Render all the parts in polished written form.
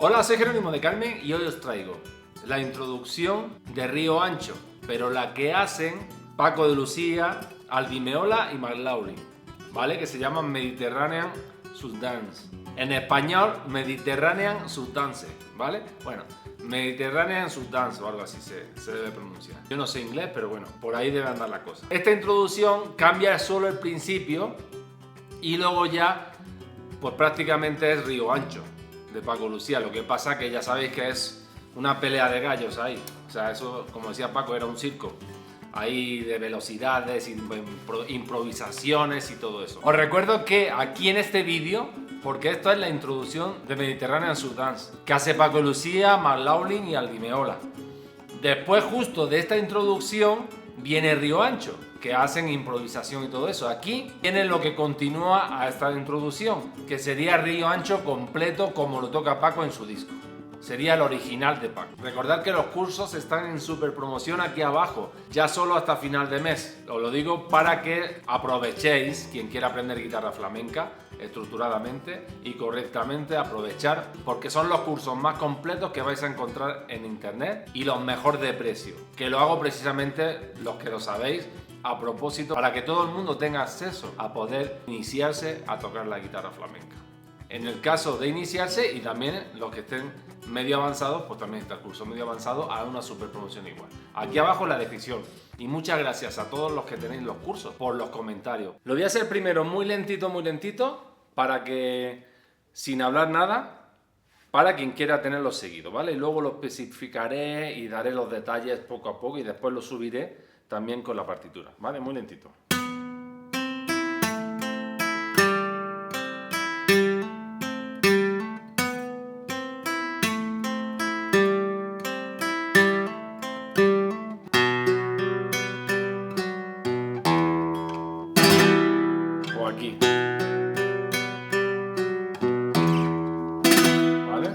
Hola, soy Jerónimo de Carmen y hoy os traigo la introducción de Río Ancho, pero la que hacen Paco de Lucía, Aldi Meola y McLaurin, ¿vale? Que se llaman Mediterranean Sub Dance. En español, Mediterranean Sub Dance, ¿vale? Bueno, Mediterranean Sub Dance o algo así se debe pronunciar. Yo no sé inglés, pero bueno, por ahí debe andar la cosa. Esta introducción cambia solo el principio y luego ya, pues prácticamente es Río Ancho de Paco Lucía. Lo que pasa que ya sabéis que es una pelea de gallos ahí. O sea, eso, como decía Paco, era un circo. Ahí de velocidades, improvisaciones y todo eso. Os recuerdo que aquí en este vídeo, porque esto es la introducción de Mediterranean Sub Dance, que hace Paco Lucía, McLaurin y Aldi Meola. Después, justo de esta introducción, viene Río Ancho, que hacen improvisación y todo eso. Aquí viene lo que continúa a esta introducción, que sería Río Ancho completo como lo toca Paco en su disco. Sería el original de Paco. Recordad que los cursos están en super promoción aquí abajo, ya solo hasta final de mes. Os lo digo para que aprovechéis, quien quiera aprender guitarra flamenca, estructuradamente y correctamente, aprovechar, porque son los cursos más completos que vais a encontrar en internet y los mejor de precio. Que lo hago precisamente, los que lo sabéis, a propósito, para que todo el mundo tenga acceso a poder iniciarse a tocar la guitarra flamenca. En el caso de iniciarse, y también los que estén medio avanzados, pues también está el curso medio avanzado a una super promoción igual. Aquí abajo en la descripción. Y muchas gracias a todos los que tenéis los cursos por los comentarios. Lo voy a hacer primero muy lentito, para que, sin hablar nada, para quien quiera tenerlo seguido, ¿vale? Y luego lo especificaré y daré los detalles poco a poco y después lo subiré también con la partitura, ¿vale? Muy lentito. O aquí. ¿Vale?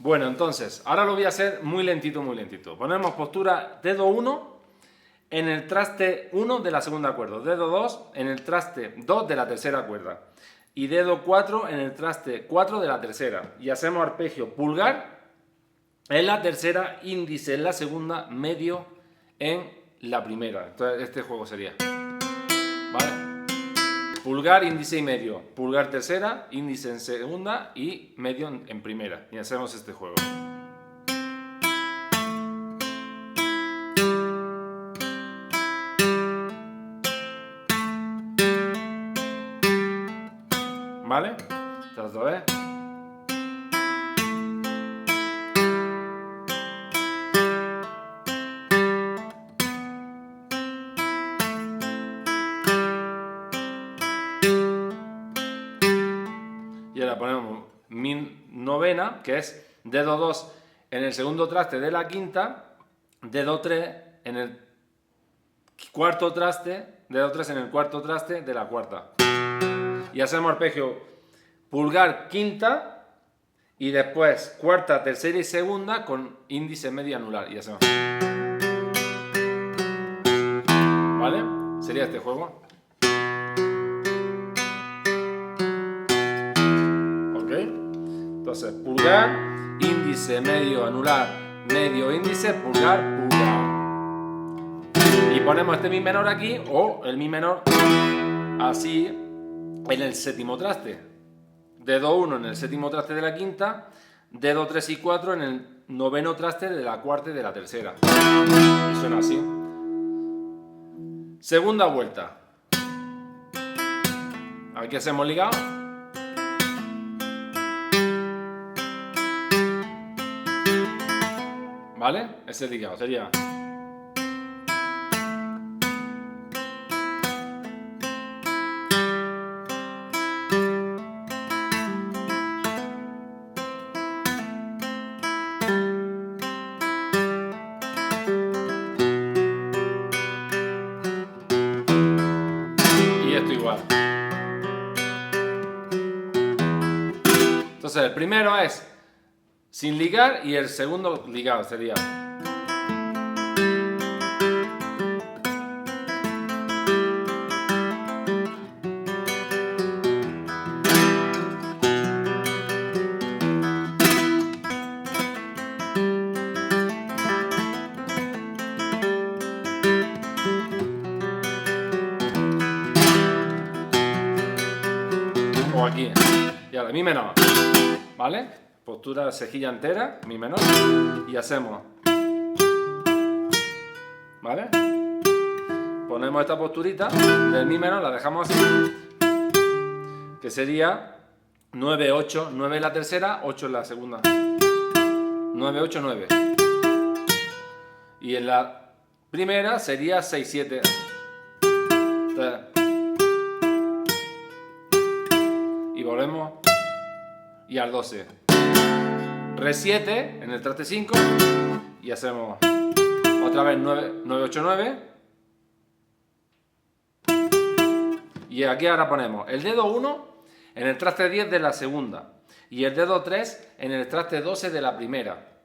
Bueno, entonces, ahora lo voy a hacer muy lentito. Ponemos postura dedo 1 en el traste 1 de la segunda cuerda, dedo 2 en el traste 2 de la tercera cuerda y dedo 4 en el traste 4 de la tercera. Y hacemos arpegio pulgar en la tercera, índice en la segunda, medio en la primera. Entonces este juego sería, ¿vale? Pulgar, índice y medio. Pulgar tercera, índice en segunda y medio en primera. Y hacemos este juego. ¿Vale? Otra vez. Y ahora ponemos mi novena, que es dedo 2 en el segundo traste de la quinta, dedo 3 en el cuarto traste, dedo 3 en el cuarto traste de la cuarta. Y hacemos arpegio pulgar, quinta, y después cuarta, tercera y segunda con índice medio anular. Y hacemos. ¿Vale? Sería este juego. ¿Ok? Entonces, pulgar, índice, medio, anular, medio, índice, pulgar, pulgar. Y ponemos este mi menor aquí o el mi menor así en el séptimo traste. Dedo 1 en el séptimo traste de la quinta, dedo 3 y 4 en el noveno traste de la cuarta y de la tercera. Y suena así. Segunda vuelta. Aquí hacemos ligado. ¿Vale? Ese ligado sería. Y esto igual. Entonces el primero es sin ligar y el segundo ligado sería. O aquí. Y ahora mi menor. ¿Vale? Postura cejilla entera, mi menor, y hacemos, ¿vale? Ponemos esta posturita del mi menor, la dejamos así, que sería 9, 8, 9 en la tercera, 8 en la segunda, 9, 8, 9. Y en la primera sería 6, 7. Y volvemos, y al 12. Re 7 en el traste 5 y hacemos otra vez 9, 9, 8, 9. Y aquí ahora ponemos el dedo 1 en el traste 10 de la segunda y el dedo 3 en el traste 12 de la primera.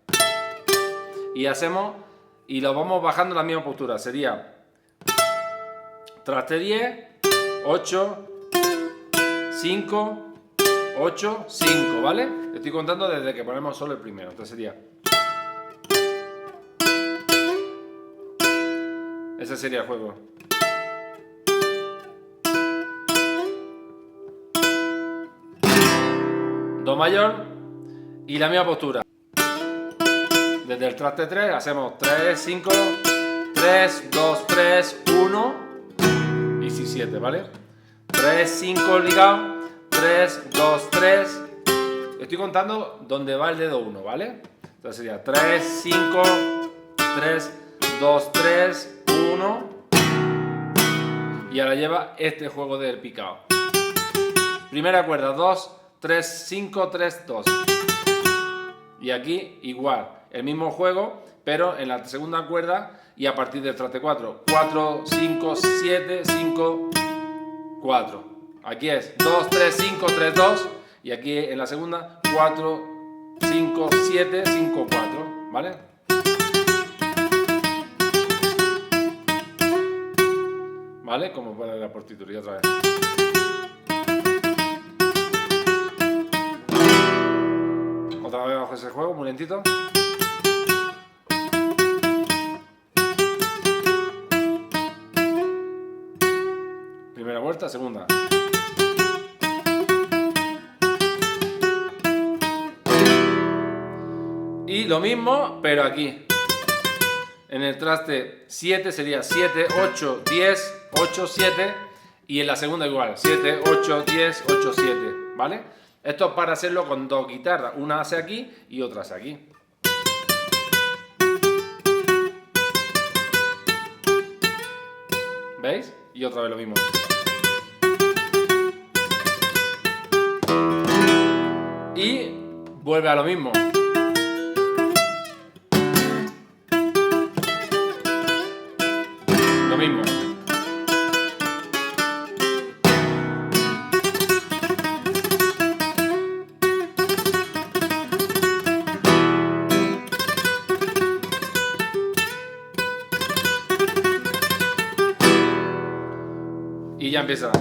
Y hacemos, y lo vamos bajando en la misma postura. Sería traste 10, 8, 5, 8, 5, ¿vale? Estoy contando desde que ponemos solo el primero. Entonces sería. Ese sería el juego. Do mayor y la misma postura. Desde el traste 3 hacemos 3, 5, 3, 2, 3, 1 y si 7, ¿vale? 3, 5 ligado. 3, 2, 3. Estoy contando donde va el dedo 1, ¿vale? Entonces sería 3, 5, 3, 2, 3, 1. Y ahora lleva este juego del picado. Primera cuerda, 2, 3, 5, 3, 2. Y aquí igual, el mismo juego, pero en la segunda cuerda y a partir del traste 4. 4, 5, 7, 5, 4. Aquí es 2, 3, 5, 3, 2. Y aquí en la segunda 4, 5, 7, 5, 4. ¿Vale? ¿Vale? Como puede la partitura y otra vez. Otra vez bajo ese juego, muy lentito. Primera vuelta, segunda. Y lo mismo, pero aquí. En el traste 7 sería 7, 8, 10, 8, 7. Y en la segunda igual, 7, 8, 10, 8, 7. ¿Vale? Esto es para hacerlo con dos guitarras. Una hace aquí y otra hace aquí. ¿Veis? Y otra vez lo mismo. y vuelve a lo mismo. Lo mismo. Y ya empieza.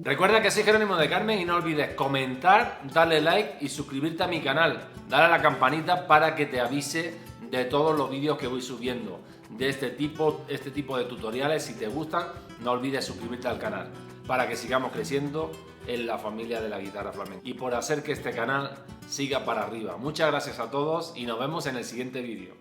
Recuerda que soy Jerónimo de Carmen y no olvides comentar, darle like y suscribirte a mi canal. Dale a la campanita para que te avise de todos los vídeos que voy subiendo de este tipo de tutoriales. Si te gustan, no olvides suscribirte al canal para que sigamos creciendo en la familia de la guitarra flamenca y por hacer que este canal siga para arriba. Muchas gracias a todos y nos vemos en el siguiente vídeo.